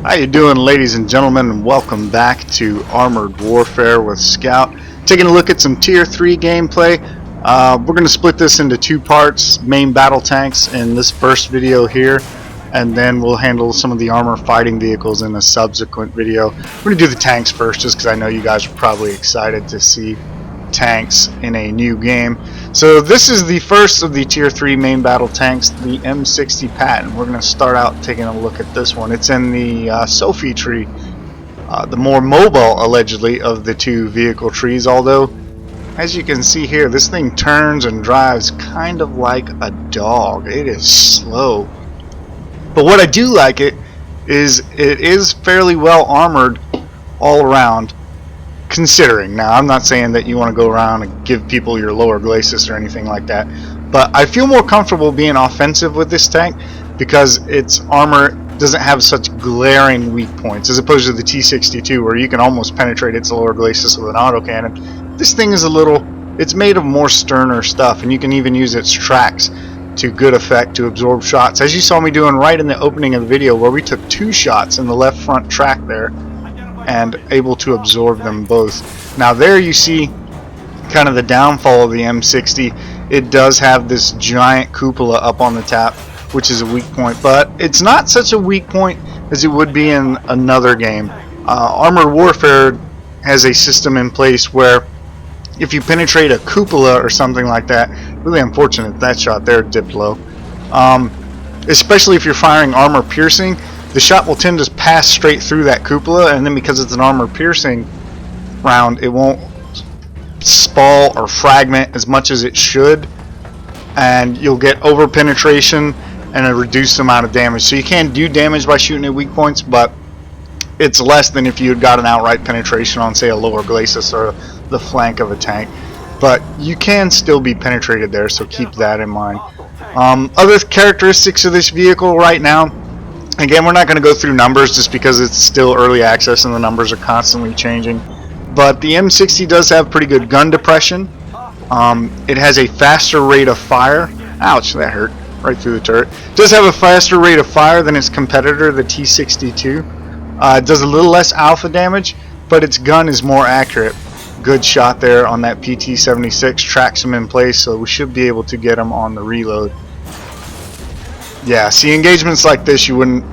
How you doing, ladies and gentlemen, and welcome back to Armored Warfare with Scout. Taking a look at some Tier 3 gameplay. We're going to split this into two parts, main battle tanks in this first video here, and then we'll handle some of the armor fighting vehicles in a subsequent video. We're going to do the tanks first, just because I know you guys are probably excited to see tanks in a new game. So this is the first of the Tier 3 main battle tanks, the M60 Patton. We're going to start out taking a look at this one. It's in the Sophie tree, the more mobile, allegedly, of the two vehicle trees, although as you can see here, this thing turns and drives kind of like a dog. It is slow. But what I do like it is fairly well armored all around. Considering, now I'm not saying that you want to go around and give people your lower glacis or anything like that, but I feel more comfortable being offensive with this tank because its armor doesn't have such glaring weak points as opposed to the T62 where you can almost penetrate its lower glacis with an autocannon. This thing is it's made of more sterner stuff, and you can even use its tracks to good effect to absorb shots, as you saw me doing right in the opening of the video where we took 2 shots in the left front track there and able to absorb them both. Now there you see kind of the downfall of the M60. It does have this giant cupola up on the tap, which is a weak point, but it's not such a weak point as it would be in another game. Armored Warfare has a system in place where if you penetrate a cupola or something like that, really unfortunate that shot there dipped low, especially if you're firing armor piercing, the shot will tend to pass straight through that cupola, and then because it's an armor piercing round, it won't spall or fragment as much as it should, and you'll get over penetration and a reduced amount of damage. So you can do damage by shooting at weak points, but it's less than if you had got an outright penetration on, say, a lower glacis or the flank of a tank. But you can still be penetrated there, so keep that in mind. Other characteristics of this vehicle right now, again, we're not going to go through numbers just because it's still early access and the numbers are constantly changing. But the M60 does have pretty good gun depression. It has a faster rate of fire. Ouch, that hurt right through the turret. It does have a faster rate of fire than its competitor, the T62. It does a little less alpha damage, but its gun is more accurate. Good shot there on that PT-76. Tracks him in place, so we should be able to get him on the reload. Yeah, see, engagements like this you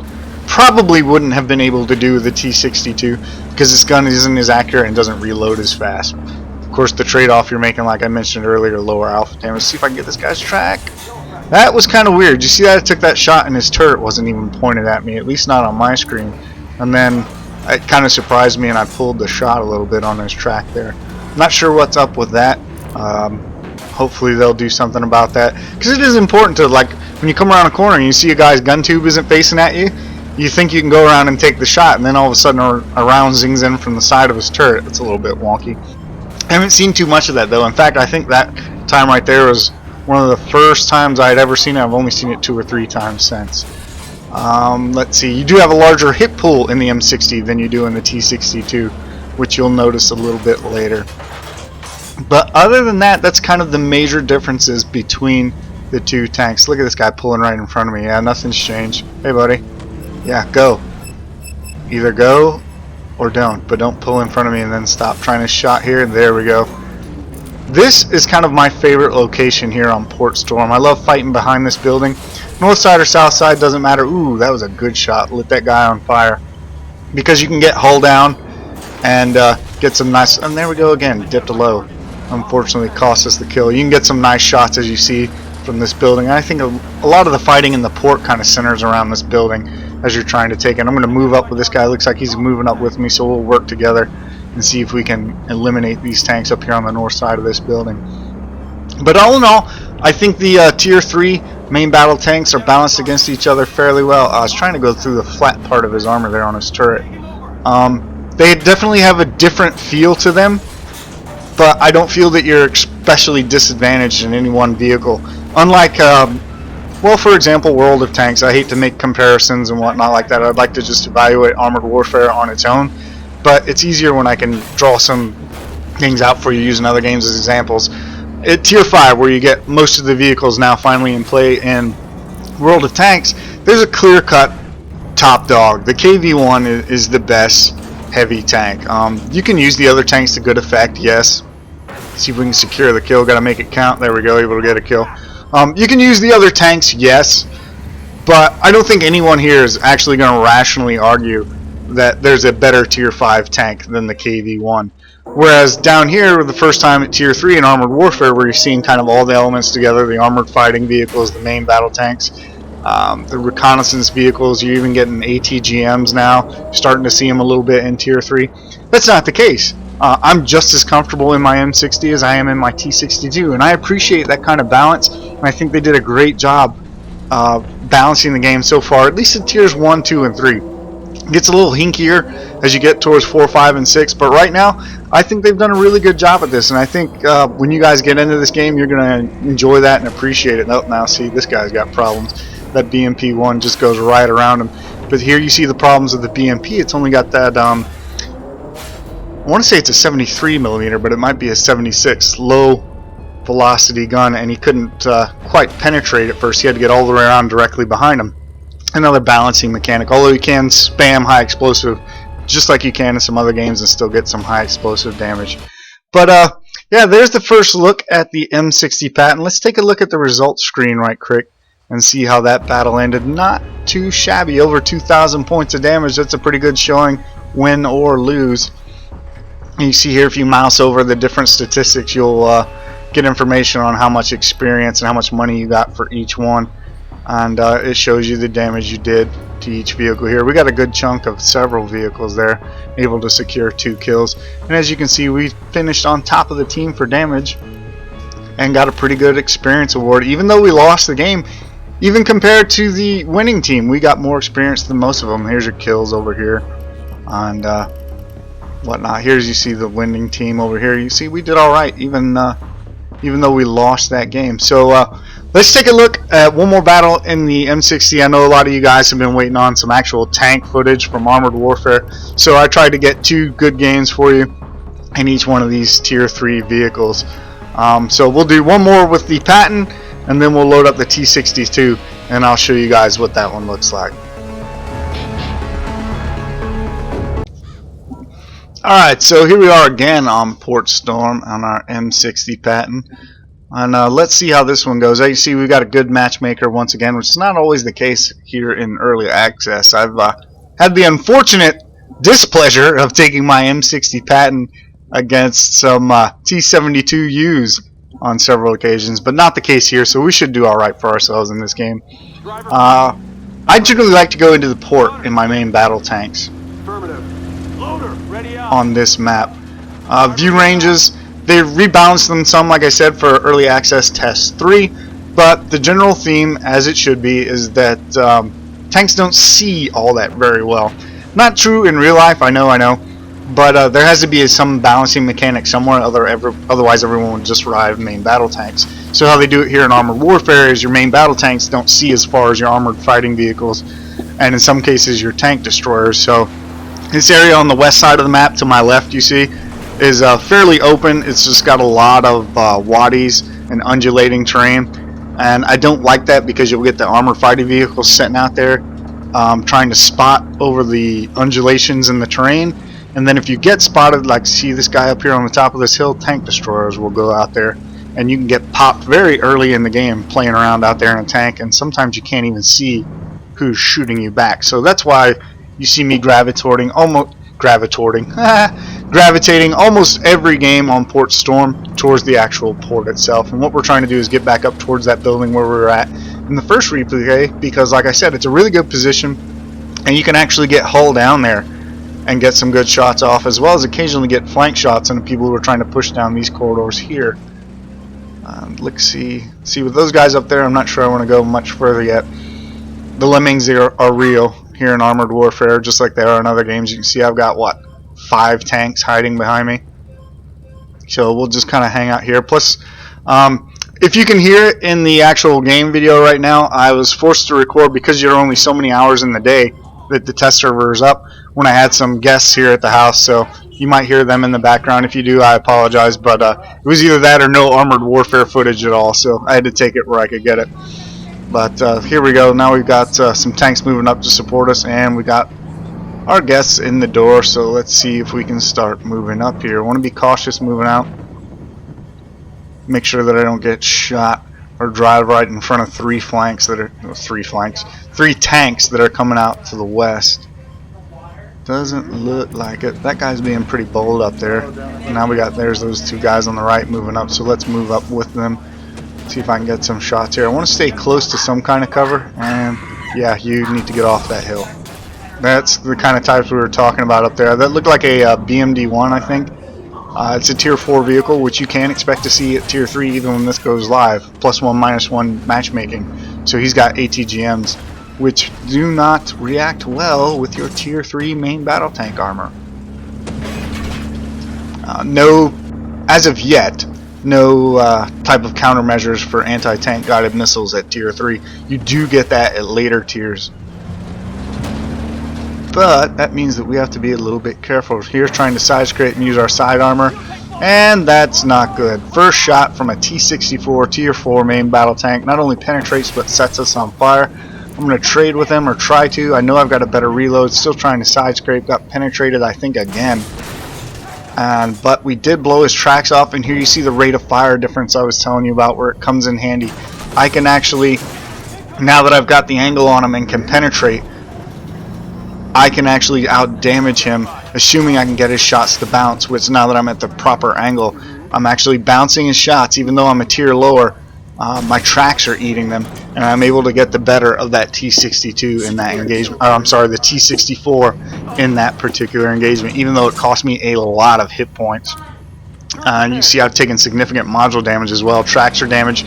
probably wouldn't have been able to do with the T62 because this gun isn't as accurate and doesn't reload as fast. Of course, the trade-off you're making, like I mentioned earlier, lower alpha damage. See if I can get this guy's track. That was kind of weird. You see that? I took that shot and his turret wasn't even pointed at me, at least not on my screen. And then it kind of surprised me and I pulled the shot a little bit on his track there. Not sure what's up with that. Hopefully they'll do something about that, because it is important to, like, when you come around a corner and you see a guy's gun tube isn't facing at you, you think you can go around and take the shot, and then all of a sudden a round zings in from the side of his turret. It's a little bit wonky. I haven't seen too much of that though. In fact, I think that time right there was one of the first times I had ever seen it. I've only seen it 2 or 3 times since. Let's see, you do have a larger hit pool in the M60 than you do in the T62, which you'll notice a little bit later. But other than that, that's kind of the major differences between the two tanks. Look at this guy pulling right in front of me. Yeah, nothing's changed. Hey, buddy. Yeah, go. Either go or don't, but don't pull in front of me and then stop trying to shot here. There we go. This is kind of my favorite location here on Port Storm. I love fighting behind this building. North side or south side, doesn't matter. Ooh, that was a good shot. Lit that guy on fire. Because you can get hull down and get some nice... And there we go again. Dipped low. Unfortunately cost us the kill. You can get some nice shots, as you see, from this building. I think a lot of the fighting in the port kind of centers around this building as you're trying to take it. I'm going to move up with this guy. Looks like he's moving up with me, so we'll work together and see if we can eliminate these tanks up here on the north side of this building. But all in all, I think the Tier 3 main battle tanks are balanced against each other fairly well. I was trying to go through the flat part of his armor there on his turret. They definitely have a different feel to them, but I don't feel that you're especially disadvantaged in any one vehicle. Unlike, well, for example, World of Tanks. I hate to make comparisons and whatnot like that. I'd like to just evaluate Armored Warfare on its own, but it's easier when I can draw some things out for you using other games as examples. At Tier 5, where you get most of the vehicles now finally in play in World of Tanks, there's a clear-cut top dog. The KV-1 is the best heavy tank. You can use the other tanks to good effect, yes. See if we can secure the kill. Gotta make it count. There we go, able to get a kill. You can use the other tanks, yes, but I don't think anyone here is actually going to rationally argue that there's a better tier 5 tank than the KV-1. Whereas down here, the first time at tier 3 in Armored Warfare, where you're seeing kind of all the elements together, the armored fighting vehicles, the main battle tanks, the reconnaissance vehicles, you're even getting ATGMs now, you're starting to see them a little bit in tier 3. That's not the case. I'm just as comfortable in my M60 as I am in my T62, and I appreciate that kind of balance, and I think they did a great job balancing the game so far, at least in tiers 1, 2, and 3. It gets a little hinkier as you get towards 4, 5, and 6, but right now I think they've done a really good job at this, and I think when you guys get into this game, you're going to enjoy that and appreciate it. Oh, now see, this guy's got problems. That BMP-1 just goes right around him. But here you see the problems of the BMP. It's only got that, I want to say it's a 73mm, but it might be a 76 low velocity gun, and he couldn't quite penetrate at first. He had to get all the way around directly behind him. Another balancing mechanic, although you can spam high explosive just like you can in some other games and still get some high explosive damage. But yeah, there's the first look at the M60 Patton. Let's take a look at the results screen right quick and see how that battle ended. Not too shabby, over 2,000 points of damage. That's a pretty good showing, win or lose. And you see here, if you mouse over the different statistics, you'll get information on how much experience and how much money you got for each one, and it shows you the damage you did to each vehicle here. We got a good chunk of several vehicles there, able to secure 2 kills, and as you can see, we finished on top of the team for damage and got a pretty good experience award. Even though we lost the game, even compared to the winning team, we got more experience than most of them. Here's your kills over here and whatnot. Here's, you see the winning team over here. You see we did alright, even though we lost that game. So let's take a look at one more battle in the M60. I know a lot of you guys have been waiting on some actual tank footage from Armored Warfare, so I tried to get 2 good games for you in each one of these tier 3 vehicles. So we'll do one more with the Patton, and then we'll load up the T62, and I'll show you guys what that one looks like. Alright, so here we are again on Port Storm on our M60 Patton, and let's see how this one goes. As you see, we've got a good matchmaker once again, which is not always the case here in early access. I've had the unfortunate displeasure of taking my M60 Patton against some T72Us on several occasions, but not the case here, so we should do alright for ourselves in this game. I generally like to go into the port in my main battle tanks on this map. View ranges, they rebalanced them some, like I said, for early access test 3, but the general theme, as it should be, is that tanks don't see all that very well. Not true in real life, I know, but there has to be some balancing mechanic somewhere, otherwise everyone would just ride main battle tanks. So how they do it here in Armored Warfare is your main battle tanks don't see as far as your armored fighting vehicles, and in some cases your tank destroyers. So this area on the west side of the map to my left, you see, is fairly open. It's just got a lot of wadis and undulating terrain, and I don't like that because you'll get the armored fighting vehicles sitting out there trying to spot over the undulations in the terrain. And then if you get spotted, like see this guy up here on the top of this hill, tank destroyers will go out there, and you can get popped very early in the game playing around out there in a tank, and sometimes you can't even see who's shooting you back. So that's why you see me gravitating almost every game on Port Storm towards the actual port itself. And what we're trying to do is get back up towards that building where we were at in the first replay, because like I said, it's a really good position, and you can actually get hull down there and get some good shots off, as well as occasionally get flank shots on the people who are trying to push down these corridors here. Let's see with those guys up there, I'm not sure I want to go much further yet. The lemmings are real here in Armored Warfare, just like they are in other games. You can see I've got, what, 5 tanks hiding behind me. So we'll just kind of hang out here. Plus, if you can hear it in the actual game video right now, I was forced to record because you're only so many hours in the day that the test server is up, when I had some guests here at the house, so you might hear them in the background. If you do, I apologize, but it was either that or no Armored Warfare footage at all, so I had to take it where I could get it. But here we go. Now we've got some tanks moving up to support us, and we got our guests in the door. So let's see if we can start moving up here. I want to be cautious moving out. Make sure that I don't get shot or drive right in front of three tanks that are coming out to the west. Doesn't look like it. That guy's being pretty bold up there. Now there's those two guys on the right moving up, so let's move up with them. See if I can get some shots here. I want to stay close to some kind of cover, and yeah, you need to get off that hill. That's the kind of types we were talking about up there. That looked like a BMD-1, I think. It's a tier 4 vehicle, which you can expect to see at tier 3 even when this goes live. +1, -1 matchmaking. So he's got ATGMs, which do not react well with your tier 3 main battle tank armor. No, as of yet, no type of countermeasures for anti-tank guided missiles at tier 3. You do get that at later tiers. But that means that we have to be a little bit careful. Here trying to side scrape and use our side armor, and that's not good. First shot from a T-64 tier 4 main battle tank not only penetrates but sets us on fire. I'm going to trade with him, or try to. I know I've got a better reload. Still trying to side scrape. Got penetrated, I think, again. But we did blow his tracks off, and here you see the rate of fire difference I was telling you about, where it comes in handy. I can actually, now that I've got the angle on him and can penetrate, I can actually out damage him, assuming I can get his shots to bounce, which now that I'm at the proper angle, I'm actually bouncing his shots. Even though I'm a tier lower, my tracks are eating them, and I'm able to get the better of that T-62 in that engagement. I'm sorry, the T-64 in that particular engagement, even though it cost me a lot of hit points. You see I've taken significant module damage as well. Tracks are damaged.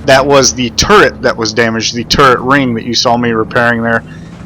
That was the turret that was damaged, the turret ring that you saw me repairing there.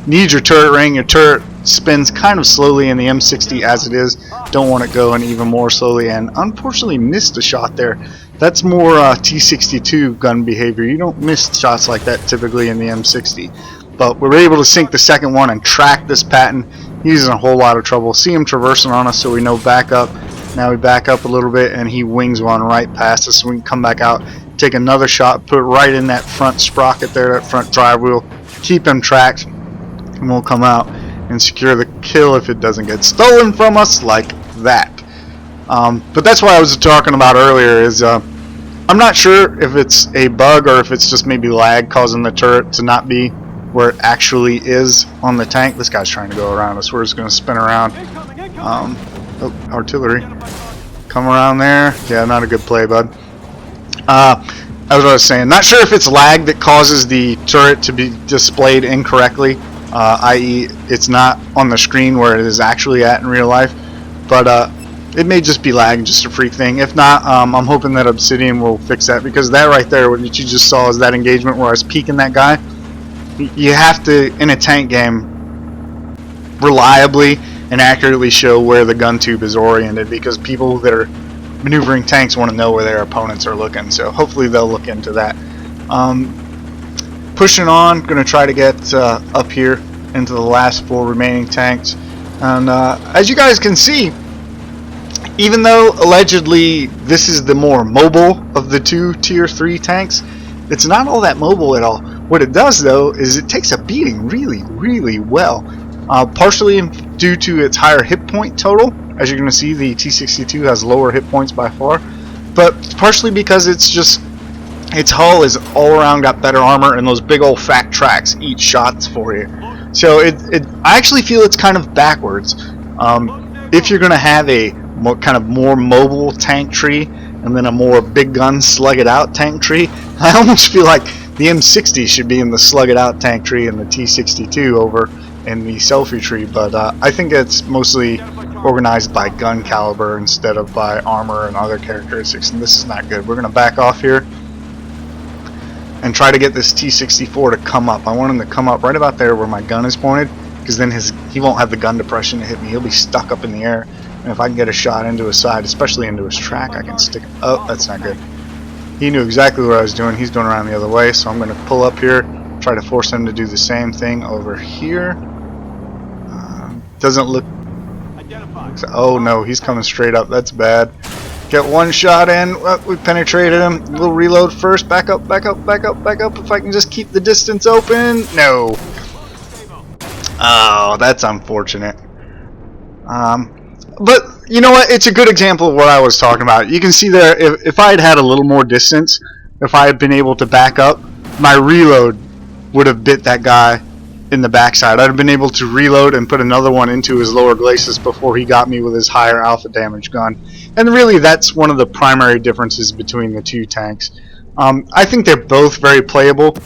Need your turret ring. Your turret spins kind of slowly in the M60 as it is. Don't want it going even more slowly, and unfortunately missed a shot there. That's more T-62 gun behavior. You don't miss shots like that typically in the M60. But we were able to sink the second one and track this Patton. He's in a whole lot of trouble. See him traversing on us, so we know back up. Now we back up a little bit, and he wings one right past us, so we can come back out, take another shot, put it right in that front sprocket there, that front drive wheel, keep him tracked, and we'll come out and secure the kill if it doesn't get stolen from us like that. But that's what I was talking about earlier, is I'm not sure if it's a bug or if it's just maybe lag causing the turret to not be where it actually is on the tank. This guy's trying to go around us. We're just going to spin around. Oh, artillery. Come around there. Yeah, not a good play, bud. As I was saying, not sure if it's lag that causes the turret to be displayed incorrectly, i.e. it's not on the screen where it is actually at in real life, but it may just be lag, just a freak thing. If not, I'm hoping that Obsidian will fix that, because that right there, what you just saw, is that engagement where I was peeking that guy. You have to, in a tank game, reliably and accurately show where the gun tube is oriented, because people that are maneuvering tanks want to know where their opponents are looking, so hopefully they'll look into that. Pushing on, going to try to get up here into the last 4 remaining tanks, and as you guys can see, even though allegedly this is the more mobile of the 2 tier 3 tanks, it's not all that mobile at all. What it does though is it takes a beating really well, partially due to its higher hit point total. As you're going to see, the T-62 has lower hit points by far, but partially because it's just, its hull is all around got better armor, and those big old fat tracks eat shots for you. So I actually feel it's kind of backwards. If you're going to have a kind of more mobile tank tree and then a more big gun slug it out tank tree, I almost feel like the M60 should be in the slug it out tank tree and the T-62 over in the selfie tree, but I think it's mostly organized by gun caliber instead of by armor and other characteristics, and this is not good. We're going to back off here and try to get this T-64 to come up. I want him to come up right about there where my gun is pointed, because then he won't have the gun depression to hit me. He'll be stuck up in the air, and if I can get a shot into his side, especially into his track, I can stick it. Oh, that's not good. He knew exactly what I was doing. He's going around the other way, so I'm going to pull up here, try to force him to do the same thing over here. Doesn't look... Oh no, he's coming straight up. That's bad. Get one shot in. We penetrated him. A little reload first. Back up, back up, back up, back up. If I can just keep the distance open. No. Oh, that's unfortunate. But you know what? It's a good example of what I was talking about. You can see there, if I had had a little more distance, if I had been able to back up, my reload would have bit that guy in the backside. I'd have been able to reload and put another one into his lower glacis before he got me with his higher alpha damage gun. And really, that's one of the primary differences between the two tanks. I think they're both very playable.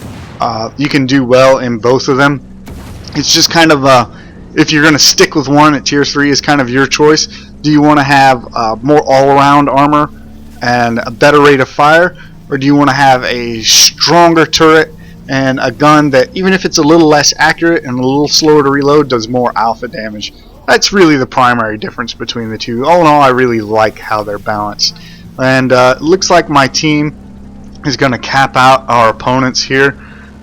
You can do well in both of them. It's just kind of if you're going to stick with one at tier 3 is kind of your choice. Do you want to have more all-around armor and a better rate of fire, or do you want to have a stronger turret and a gun that, even if it's a little less accurate and a little slower to reload, does more alpha damage? That's really the primary difference between the two. All in all, I really like how they're balanced. And it looks like my team is going to cap out our opponents here.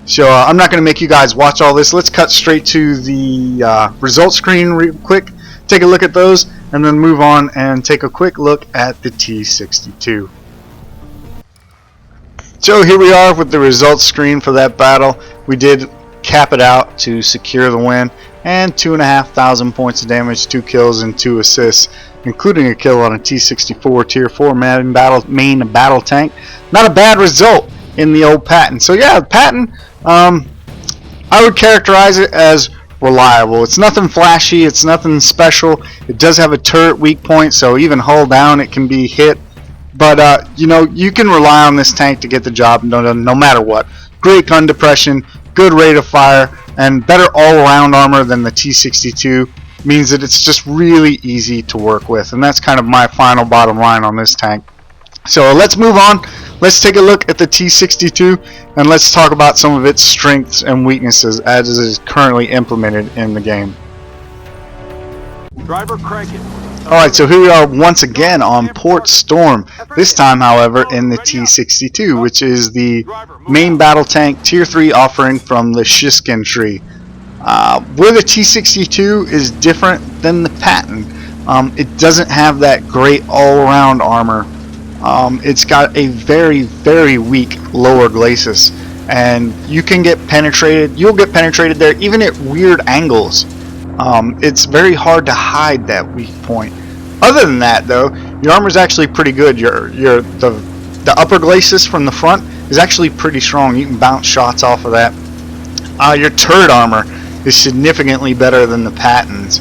So I'm not going to make you guys watch all this. Let's cut straight to the results screen real quick. Take a look at those, and then move on and take a quick look at the T62. So here we are with the results screen for that battle. We did cap it out to secure the win, and 2,500 points of damage, 2 kills and 2 assists, including a kill on a T64 tier 4 main battle tank. Not a bad result in the old Patton. So yeah, Patton, I would characterize it as reliable. It's nothing flashy, it's nothing special. It does have a turret weak point, so even hull down it can be hit. But you know, you can rely on this tank to get the job done no matter what. Great gun depression, good rate of fire, and better all-around armor than the T62 means that it's just really easy to work with. And that's kind of my final bottom line on this tank. So let's move on. Let's take a look at the T62 and let's talk about some of its strengths and weaknesses as it is currently implemented in the game. Driver, crank it. Alright, so here we are once again on Port Storm. This time, however, in the T62, which is the main battle tank tier 3 offering from the Shiskin tree. Where the T62 is different than the Patton, it doesn't have that great all-around armor. It's got a very, very weak lower glacis, and you can get penetrated. You'll get penetrated there even at weird angles. It's very hard to hide that weak point. Other than that, though, your armor is actually pretty good. The upper glacis from the front is actually pretty strong. You can bounce shots off of that. Your turret armor is significantly better than the Pattons.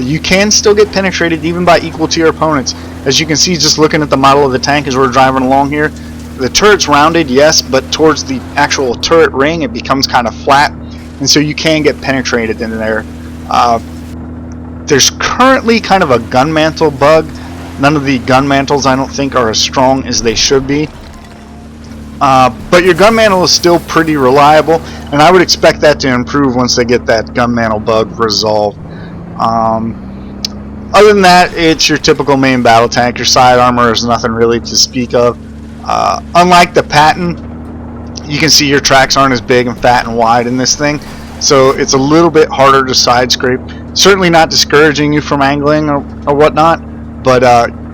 You can still get penetrated even by equal tier opponents. As you can see, just looking at the model of the tank as we're driving along here, the turret's rounded, yes, but towards the actual turret ring it becomes kind of flat, and so you can get penetrated in there. There's currently kind of a gun mantle bug. None of the gun mantles, I don't think, are as strong as they should be. But your gun mantle is still pretty reliable, and I would expect that to improve once they get that gun mantle bug resolved. Other than that, it's your typical main battle tank. Your side armor is nothing really to speak of. Unlike the Patton, you can see your tracks aren't as big and fat and wide in this thing, so it's a little bit harder to side scrape. Certainly not discouraging you from angling or whatnot, but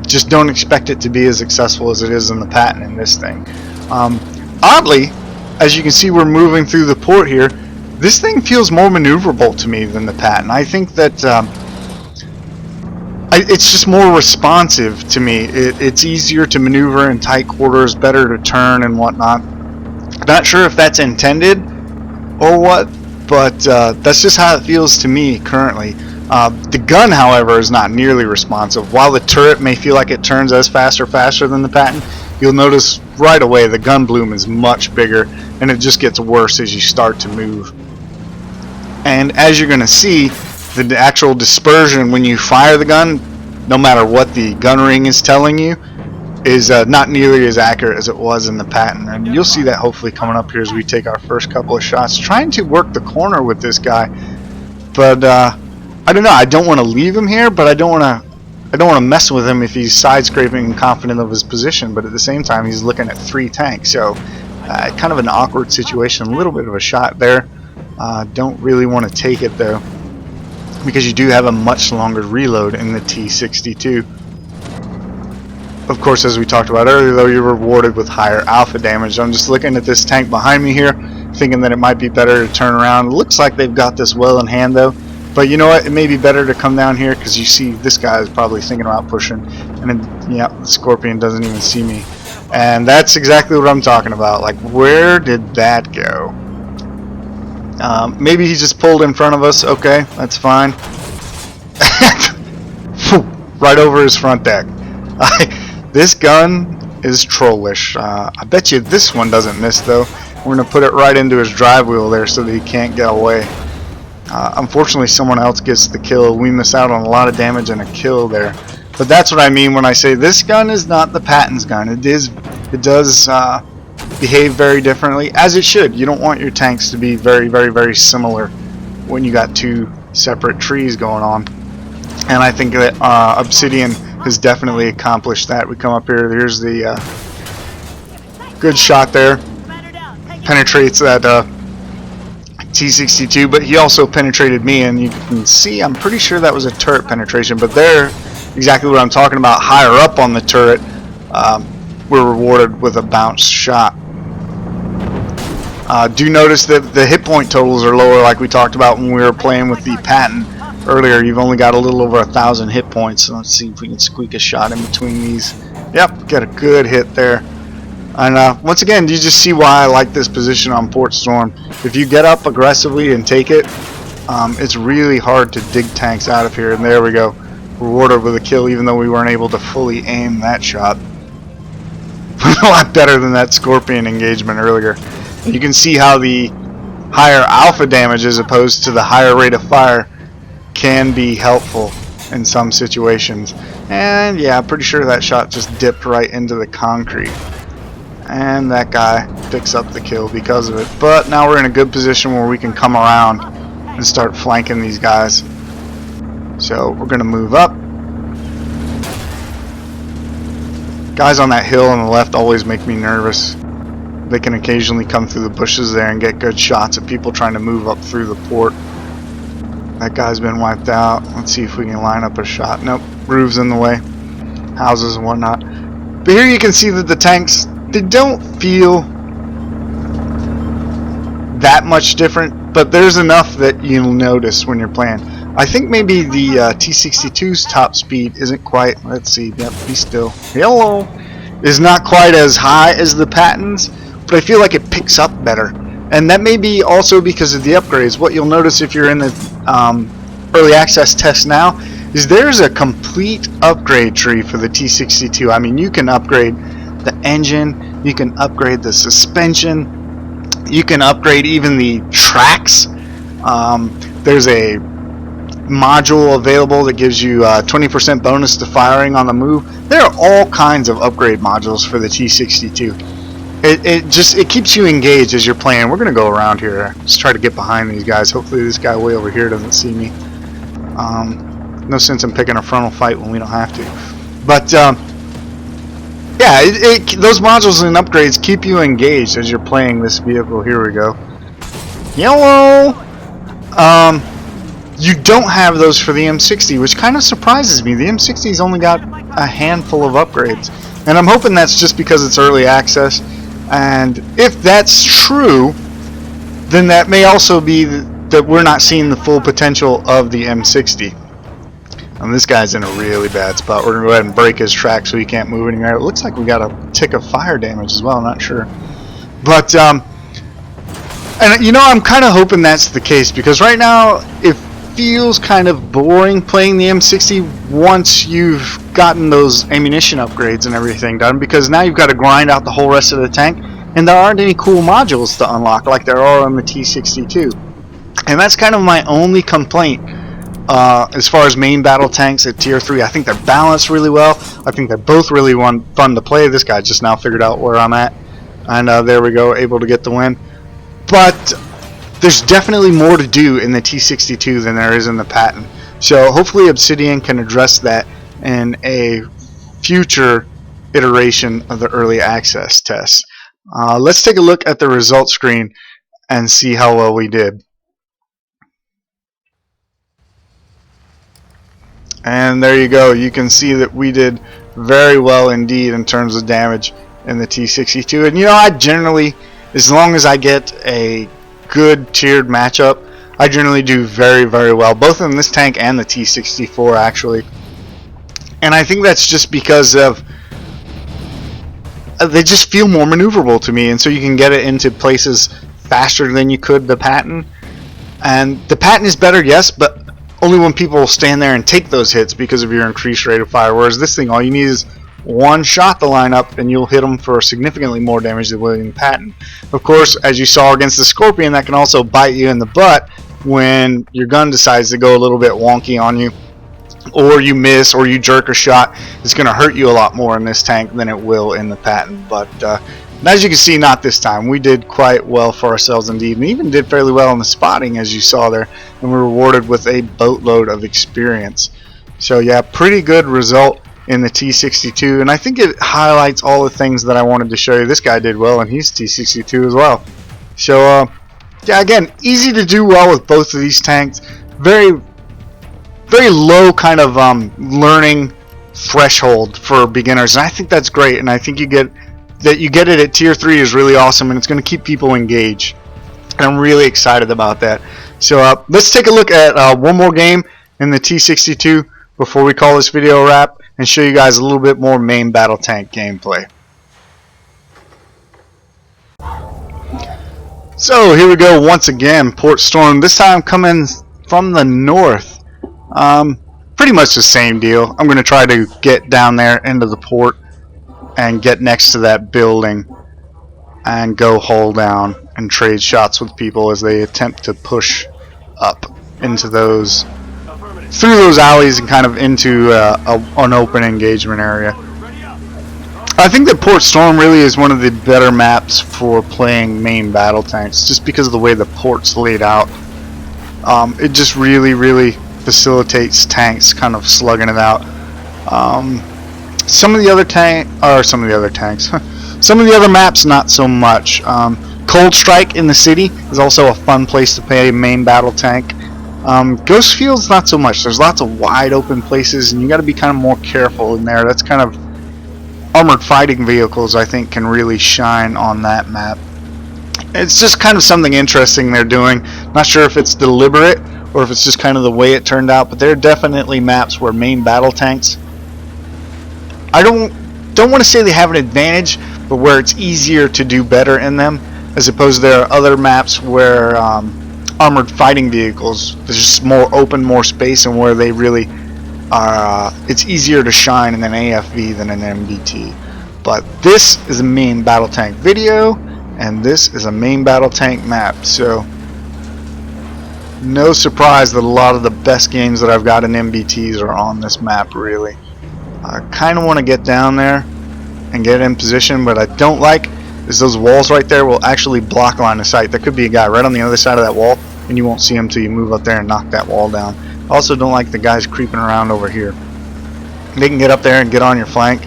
just don't expect it to be as successful as it is in the Patton in this thing. Oddly, as you can see, we're moving through the port here. This thing feels more maneuverable to me than the Patton. I think that it's just more responsive to me. It's easier to maneuver in tight quarters, better to turn and whatnot. Not sure if that's intended or what, but that's just how it feels to me currently. The gun, however, is not nearly responsive. While the turret may feel like it turns as fast or faster than the Patton, you'll notice right away the gun bloom is much bigger, and it just gets worse as you start to move. And as you're going to see, the actual dispersion when you fire the gun, no matter what the gun ring is telling you, is not nearly as accurate as it was in the Patton. And you'll see that hopefully coming up here as we take our first couple of shots, trying to work the corner with this guy. But I don't know. I don't want to leave him here, but I don't want to mess with him if he's side scraping and confident of his position. But at the same time, he's looking at 3 tanks, so kind of an awkward situation. A little bit of a shot there. Don't really want to take it though, because you do have a much longer reload in the T62. Of course, as we talked about earlier, though, you're rewarded with higher alpha damage. I'm just looking at this tank behind me here, thinking that it might be better to turn around. It looks like they've got this well in hand, though. But you know what? It may be better to come down here, because you see this guy is probably thinking about pushing. And then, yeah, the Scorpion doesn't even see me. And that's exactly what I'm talking about. Like, where did that go? Maybe he just pulled in front of us. Okay, that's fine. Right over his front deck. This gun is trollish. I bet you this one doesn't miss, though. We're going to put it right into his drive wheel there so that he can't get away. Unfortunately, someone else gets the kill. We miss out on a lot of damage and a kill there. But that's what I mean when I say this gun is not the Patton's gun. It does behave very differently, as it should. You don't want your tanks to be very, very, very similar when you got two separate trees going on. And I think that Obsidian has definitely accomplished that. We come up here. Here's the good shot there. Penetrates that T-62, but he also penetrated me, and you can see I'm pretty sure that was a turret penetration. But there, exactly what I'm talking about. Higher up on the turret, we're rewarded with a bounced shot. Do notice that the hit point totals are lower, like we talked about when we were playing with the Patton earlier. You've only got a little over 1,000 hit points. So let's see if we can squeak a shot in between these. Yep, get a good hit there. And once again, you just see why I like this position on Port Storm. If you get up aggressively and take it, it's really hard to dig tanks out of here. And there we go, rewarded with a kill, even though we weren't able to fully aim that shot. A lot better than that Scorpion engagement earlier. And you can see how the higher alpha damage as opposed to the higher rate of fire can be helpful in some situations. And yeah, I'm pretty sure that shot just dipped right into the concrete. And that guy picks up the kill because of it. But now we're in a good position where we can come around and start flanking these guys. So we're going to move up. Guys on that hill on the left always make me nervous. They can occasionally come through the bushes there and get good shots at people trying to move up through the port. That guy's been wiped out. Let's see if we can line up a shot. Nope, roof's in the way. Houses and whatnot. But here you can see that the tanks, they don't feel that much different, but there's enough that you'll notice when you're playing. I think maybe the T-62's top speed isn't quite, let's see, yep, be still. Hello! Is not quite as high as the Patton's, but I feel like it picks up better. And that may be also because of the upgrades. What you'll notice if you're in the early access test now is there's a complete upgrade tree for the T-62. I mean, you can upgrade the engine, you can upgrade the suspension, you can upgrade even the tracks. There's a module available that gives you 20% bonus to firing on the move. There are all kinds of upgrade modules for the T-62. It keeps you engaged as you're playing. We're gonna go around here, just try to get behind these guys. Hopefully this guy way over here doesn't see me. No sense in picking a frontal fight when we don't have to. But yeah, those modules and upgrades keep you engaged as you're playing this vehicle. Here we go. Yellow. You don't have those for the M60, which kind of surprises me. The M60's only got a handful of upgrades, and I'm hoping that's just because it's early access. And if that's true, then that may also be that we're not seeing the full potential of the M60. And this guy's in a really bad spot. We're going to go ahead and break his track so he can't move anywhere. It looks like we got a tick of fire damage as well, I'm not sure. But, and you know, I'm kind of hoping that's the case, because right now it feels kind of boring playing the M60 once you've gotten those ammunition upgrades and everything done, because now you've got to grind out the whole rest of the tank, and there aren't any cool modules to unlock like there are on the T-62. And that's kind of my only complaint as far as main battle tanks at tier 3. I think they're balanced really well. I think they're both really fun to play. This guy just now figured out where I'm at, and there we go, able to get the win. But there's definitely more to do in the T-62 than there is in the Patton. So hopefully Obsidian can address that in a future iteration of the early access test. Let's take a look at the results screen and see how well we did. And there you go. You can see that we did very well indeed in terms of damage in the T62. And you know, I generally, as long as I get a good tiered matchup, I generally do very, very well, both in this tank and the T64 actually. And I think that's just because of they just feel more maneuverable to me, and so you can get it into places faster than you could the Patton. And the Patton is better, yes, but only when people stand there and take those hits because of your increased rate of fire. Whereas this thing, all you need is one shot to line up and you'll hit them for significantly more damage than William Patton. Of course, as you saw against the Scorpion, that can also bite you in the butt when your gun decides to go a little bit wonky on you, or you miss, or you jerk a shot. It's going to hurt you a lot more in this tank than it will in the Patton. But as you can see, not this time. We did quite well for ourselves indeed, and even did fairly well in the spotting, as you saw there, and we were rewarded with a boatload of experience. So yeah, pretty good result in the T62, and I think it highlights all the things that I wanted to show you. This guy did well, and he's T62 as well. So yeah, again, easy to do well with both of these tanks. Very low kind of learning threshold for beginners, and I think that's great. And I think you get it at tier 3 is really awesome, and it's going to keep people engaged. And I'm really excited about that. So let's take a look at one more game in the T62 before we call this video a wrap, and show you guys a little bit more main battle tank gameplay. So here we go once again, Port Storm. This time coming from the north. Pretty much the same deal. I'm going to try to get down there into the port and get next to that building and go hull down and trade shots with people as they attempt to push up into those, through those alleys and kind of into an open engagement area. I think that Port Storm really is one of the better maps for playing main battle tanks, just because of the way the port's laid out. It just really facilitates tanks kind of slugging it out. Some of the other maps not so much. Cold Strike in the city is also a fun place to play a main battle tank. Ghostfield's not so much. There's lots of wide open places, and you got to be kind of more careful in there. That's kind of armored fighting vehicles, I think, can really shine on that map. It's just kind of something interesting they're doing. Not sure if it's deliberate or if it's just kind of the way it turned out, but there are definitely maps where main battle tanks, I don't want to say they have an advantage, but where it's easier to do better in them, as opposed to there are other maps where armored fighting vehicles, there's just more open, more space, and where they really are, it's easier to shine in an AFV than an MBT. But this is a main battle tank video, and this is a main battle tank map, so no surprise that a lot of the best games that I've got in MBTs are on this map, really. I kind of want to get down there and get in position, but I don't like is those walls right there will actually block line of sight. There could be a guy right on the other side of that wall, and you won't see him until you move up there and knock that wall down. I also don't like the guys creeping around over here. They can get up there and get on your flank,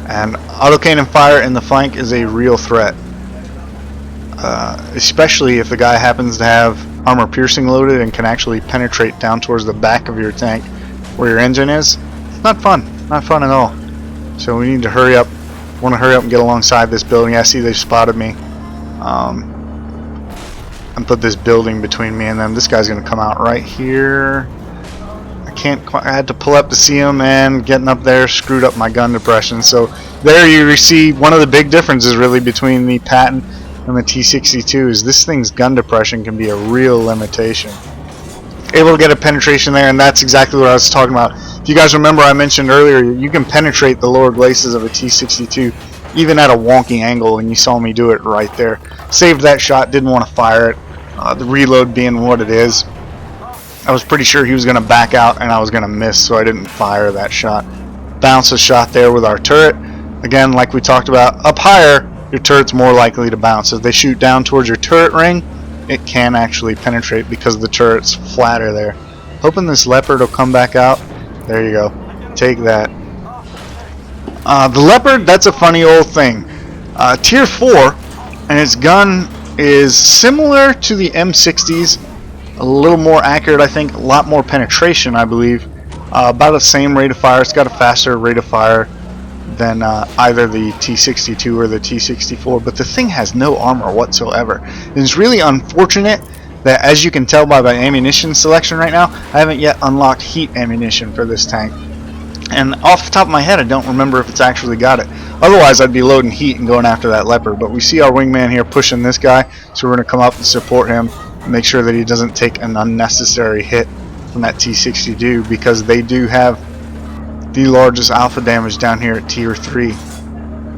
and autocannon fire in the flank is a real threat. Especially if the guy happens to have armor piercing loaded and can actually penetrate down towards the back of your tank where your engine is. It's not fun at all. So we need to hurry up. Want to hurry up and get alongside this building. I see they've spotted me, and put this building between me and them. This guy's gonna come out right here. I had to pull up to see him, and getting up there screwed up my gun depression. So there you see one of the big differences really between the Patton and the T62 is this thing's gun depression can be a real limitation. Able to get a penetration there, and that's exactly what I was talking about. If you guys remember, I mentioned earlier, you can penetrate the lower glacis of a T62 even at a wonky angle, and you saw me do it right there. Saved that shot, didn't want to fire it. The reload being what it is, I was pretty sure he was going to back out and I was going to miss, so I didn't fire that shot. Bounce a shot there with our turret. Again, like we talked about, up higher, your turret's more likely to bounce. If they shoot down towards your turret ring, it can actually penetrate because the turret's flatter there. Hoping this Leopard will come back out. There you go. Take that. The Leopard, that's a funny old thing. Tier 4, and its gun is similar to the M60's. A little more accurate, I think. A lot more penetration, I believe. About the same rate of fire. It's got a faster rate of fire. than either the T62 or the T64, but the thing has no armor whatsoever. And it's really unfortunate that, as you can tell by my ammunition selection right now, I haven't yet unlocked heat ammunition for this tank. And off the top of my head, I don't remember if it's actually got it. Otherwise, I'd be loading heat and going after that Leopard. But we see our wingman here pushing this guy, so we're going to come up and support him, and make sure that he doesn't take an unnecessary hit from that T62, because they do have the largest alpha damage down here at tier 3.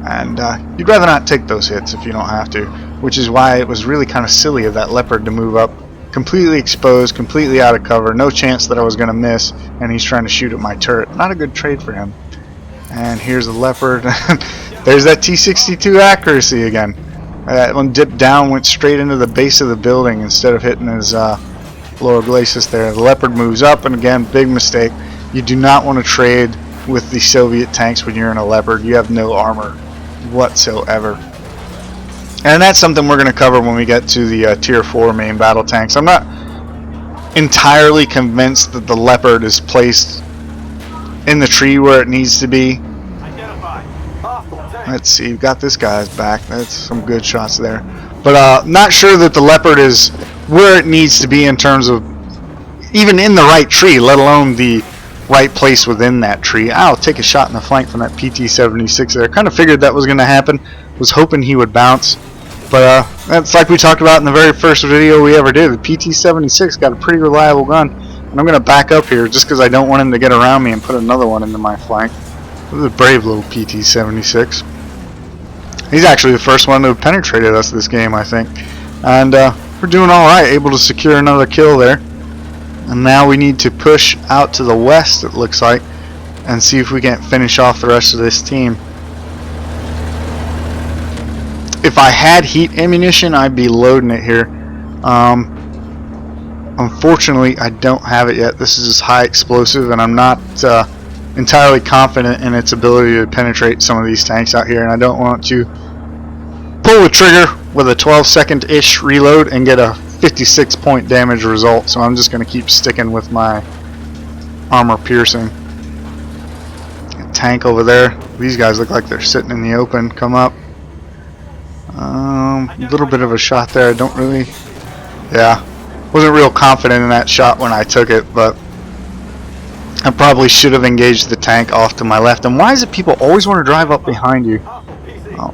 And you'd rather not take those hits if you don't have to, which is why it was really kind of silly of that Leopard to move up completely exposed, completely out of cover, no chance that I was going to miss, and he's trying to shoot at my turret. Not a good trade for him. And here's a Leopard. There's that T62 accuracy again. That one dipped down, went straight into the base of the building instead of hitting his lower glacis there. The Leopard moves up, and again, big mistake. You do not want to trade with the Soviet tanks when you're in a Leopard. You have no armor whatsoever. And that's something we're going to cover when we get to the tier 4 main battle tanks. I'm not entirely convinced that the Leopard is placed in the tree where it needs to be. Let's see, we've got this guy's back. That's some good shots there. But not sure that the Leopard is where it needs to be in terms of even in the right tree, let alone the right place within that tree. I'll take a shot in the flank from that PT-76 there. Kind of figured that was going to happen. Was hoping he would bounce. But that's like we talked about in the very first video we ever did. The PT-76 got a pretty reliable gun. And I'm going to back up here just because I don't want him to get around me and put another one into my flank. This is a brave little PT-76. He's actually the first one to have penetrated us this game, I think. And we're doing alright, able to secure another kill there. And now we need to push out to the west, it looks like, and see if we can't finish off the rest of this team. If I had heat ammunition, I'd be loading it here. Unfortunately, I don't have it yet. This is just high explosive, and I'm not entirely confident in its ability to penetrate some of these tanks out here, and I don't want to pull the trigger with a 12-second-ish reload and get a 56-point damage result. So I'm just going to keep sticking with my armor piercing. A tank over there. These guys look like they're sitting in the open. Come up. A little bit of a shot there. I don't really, wasn't real confident in that shot when I took it, but I probably should have engaged the tank off to my left. And why is it people always want to drive up behind you?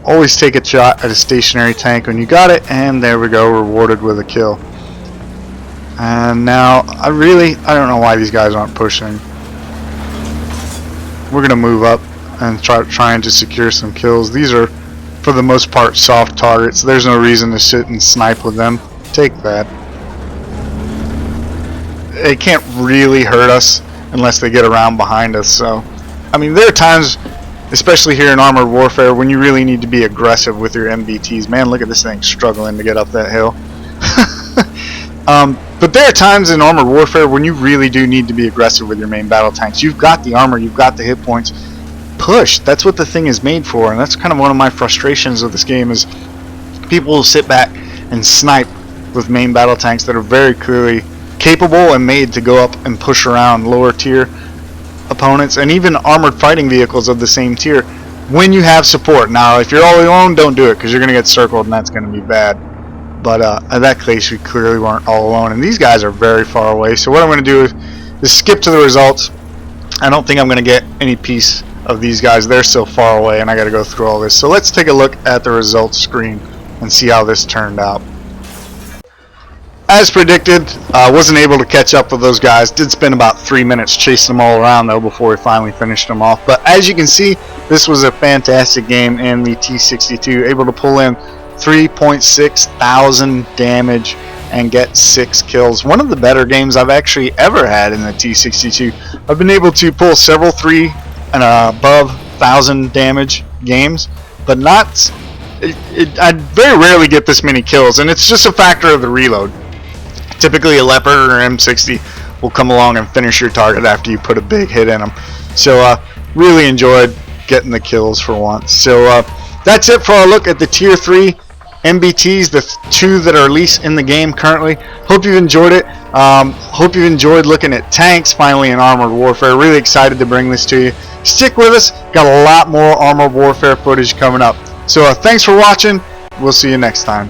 Always take a shot at a stationary tank when you got it, and there we go, rewarded with a kill. And now I don't know why these guys aren't pushing. We're gonna move up and trying to secure some kills. These are for the most part soft targets. There's no reason to sit and snipe with them. Take that. It can't really hurt us unless they get around behind us. So I mean, there are times, especially here in Armored Warfare, when you really need to be aggressive with your MBTs. Man, look at this thing struggling to get up that hill. But there are times in Armored Warfare when you really do need to be aggressive with your main battle tanks. You've got the armor, you've got the hit points. Push. That's what the thing is made for, and that's kind of one of my frustrations of this game is people will sit back and snipe with main battle tanks that are very clearly capable and made to go up and push around lower tier opponents and even armored fighting vehicles of the same tier when you have support. Now if you're all alone, don't do it because you're going to get circled and that's going to be bad. But in that case, we clearly weren't all alone, and these guys are very far away. So what I'm going to do is skip to the results. I don't think I'm going to get any piece of these guys. They're so far away, and I got to go through all this. So let's take a look at the results screen and see how this turned out. As predicted, wasn't able to catch up with those guys. Did spend about 3 minutes chasing them all around though before we finally finished them off. But as you can see, this was a fantastic game in the T62. Able to pull in 3.6 thousand damage and get 6 kills. One of the better games I've actually ever had in the T62. I've been able to pull several 3 and above 1,000 damage games, but not. I very rarely get this many kills, and it's just a factor of the reload. Typically a Leopard or M60 will come along and finish your target after you put a big hit in them. So really enjoyed getting the kills for once. So that's it for our look at the tier 3 MBTs, the 2 that are least in the game currently. Hope you've enjoyed it. Hope you've enjoyed looking at tanks finally in Armored Warfare. Really excited to bring this to you. stick with us. Got a lot more Armored Warfare footage coming up. So thanks for watching. We'll see you next time.